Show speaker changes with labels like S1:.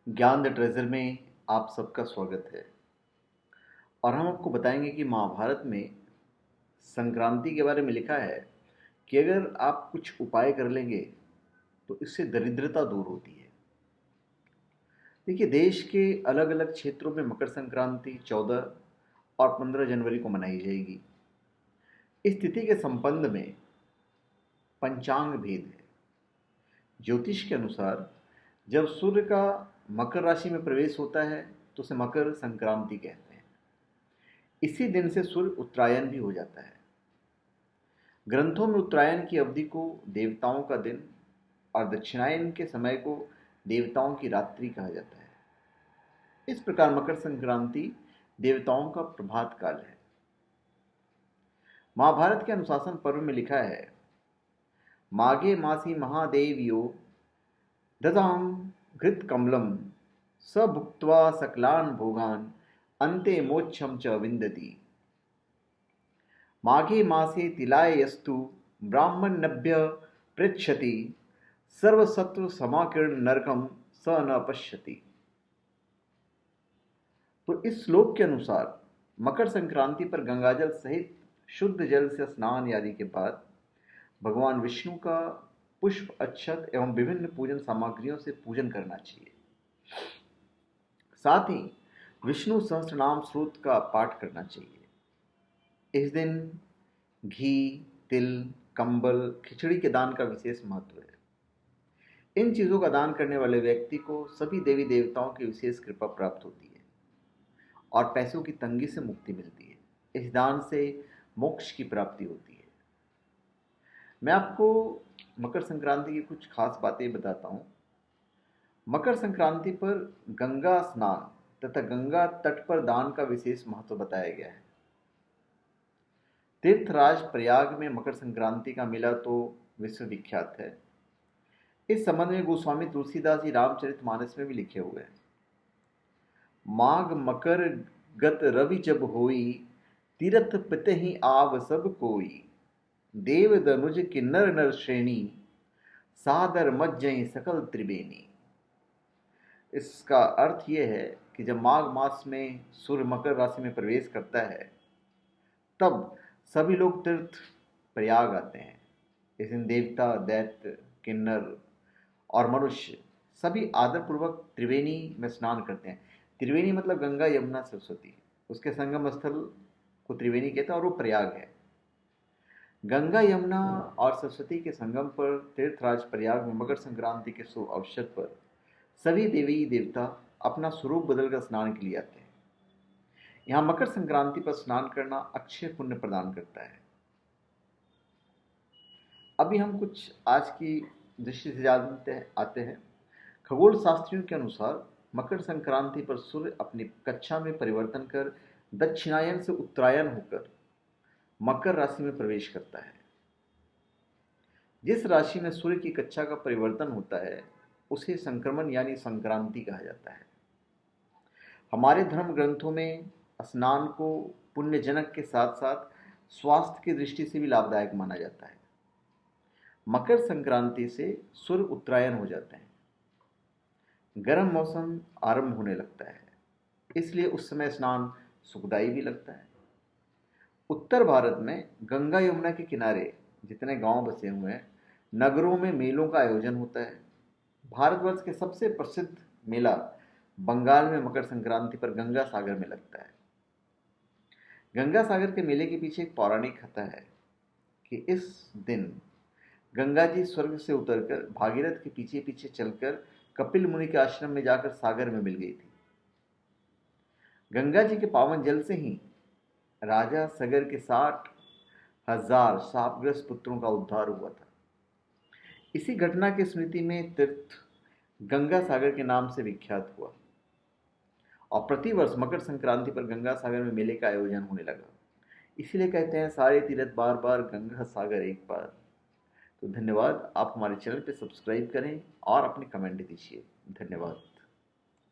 S1: ज्ञान the treasure में आप सबका स्वागत है। और हम आपको बताएंगे कि महाभारत में संक्रांति के बारे में लिखा है कि अगर आप कुछ उपाय कर लेंगे तो इससे दरिद्रता दूर होती है। देखिए, देश के अलग अलग क्षेत्रों में मकर संक्रांति 14 और 15 जनवरी को मनाई जाएगी। इस तिथि के संबंध में पंचांग भेद है। ज्योतिष के अनुसार जब सूर्य का मकर राशि में प्रवेश होता है तो उसे मकर संक्रांति कहते हैं। इसी दिन से सूर्य उत्तरायण भी हो जाता है। ग्रंथों में उत्तरायण की अवधि को देवताओं का दिन और दक्षिणायन के समय को देवताओं की रात्रि कहा जाता है। इस प्रकार मकर संक्रांति देवताओं का प्रभात काल है। महाभारत के अनुशासन पर्व में लिखा है, माघे मासी महादेव्यो ददाम घृत कमलम स भुक्त्वा सकलान भोगान अन्ते मोक्षम च विन्दति। माघे मासे तिलाय यस्तु ब्राह्मणभ्य पृच्छति सर्वसत्व समाकीर्ण नरकम स न पश्यति। तो इस श्लोक के अनुसार मकर संक्रांति पर गंगाजल सहित शुद्ध जल से स्नान आदि के बाद भगवान विष्णु का पुष्प अक्षत एवं विभिन्न पूजन सामग्रियों से पूजन करना चाहिए। साथ ही विष्णु सहस्त्रनाम स्तोत्र का पाठ करना चाहिए। इस दिन घी, तिल, कंबल, खिचड़ी के दान का विशेष महत्व है। इन चीज़ों का दान करने वाले व्यक्ति को सभी देवी देवताओं की विशेष कृपा प्राप्त होती है और पैसों की तंगी से मुक्ति मिलती है। इस दान से मोक्ष की प्राप्ति होती है। मैं आपको मकर संक्रांति की कुछ खास बातें बताता हूँ। मकर संक्रांति पर गंगा स्नान तथा गंगा तट पर दान का विशेष महत्व बताया गया है। तीर्थराज प्रयाग में मकर संक्रांति का मेला तो विश्व विख्यात है। इस संबंध में गोस्वामी तुलसीदास जी रामचरितमानस में भी लिखे हुए हैं। माघ मकर गत रवि जब होई, तीरथ पिते ही आव सब कोई। देव दनुज किन्नर नर श्रेणी, सादर मज्जई सकल त्रिवेणी। इसका अर्थ यह है कि जब माघ मास में सूर्य मकर राशि में प्रवेश करता है तब सभी लोग तीर्थ प्रयाग आते हैं। इस दिन देवता, दैत्य, किन्नर और मनुष्य सभी आदरपूर्वक त्रिवेणी में स्नान करते हैं। त्रिवेणी मतलब गंगा, यमुना, सरस्वती। उसके संगम स्थल को त्रिवेणी कहते हैं और वो प्रयाग है। गंगा, यमुना और सरस्वती के संगम पर तीर्थराज प्रयाग में मकर संक्रांति के शुभ अवसर पर सभी देवी देवता अपना स्वरूप बदलकर स्नान के लिए आते हैं। यहाँ मकर संक्रांति पर स्नान करना अक्षय पुण्य प्रदान करता है। अभी हम कुछ आज की दृष्टि से जानते आते हैं। खगोल शास्त्रियों के अनुसार मकर संक्रांति पर सूर्य अपनी कक्षा में परिवर्तन कर दक्षिणायन से उत्तरायण होकर मकर राशि में प्रवेश करता है। जिस राशि में सूर्य की कक्षा का परिवर्तन होता है उसे संक्रमण यानी संक्रांति कहा जाता है। हमारे धर्म ग्रंथों में स्नान को पुण्यजनक के साथ साथ स्वास्थ्य की दृष्टि से भी लाभदायक माना जाता है। मकर संक्रांति से सूर्य उत्तरायण हो जाते हैं। गर्म मौसम आरंभ होने लगता है, इसलिए उस समय स्नान सुखदायी भी लगता है। उत्तर भारत में गंगा यमुना के किनारे जितने गांव बसे हुए हैं, नगरों में मेलों का आयोजन होता है। भारतवर्ष के सबसे प्रसिद्ध मेला बंगाल में मकर संक्रांति पर गंगा सागर में लगता है। गंगा सागर के मेले के पीछे एक पौराणिक कथा है कि इस दिन गंगा जी स्वर्ग से उतरकर भागीरथ के पीछे पीछे चलकर कपिल मुनि के आश्रम में जाकर सागर में मिल गई थी। गंगा जी के पावन जल से ही राजा सगर के 60,000 शापग्रस्त पुत्रों का उद्धार हुआ था। इसी घटना की स्मृति में तीर्थ गंगा सागर के नाम से विख्यात हुआ और प्रतिवर्ष मकर संक्रांति पर गंगा सागर में मेले का आयोजन होने लगा। इसीलिए कहते हैं, सारे तीर्थ बार बार, गंगा सागर एक बार। तो धन्यवाद। आप हमारे चैनल पे सब्सक्राइब करें और अपने कमेंट दीजिए। धन्यवाद।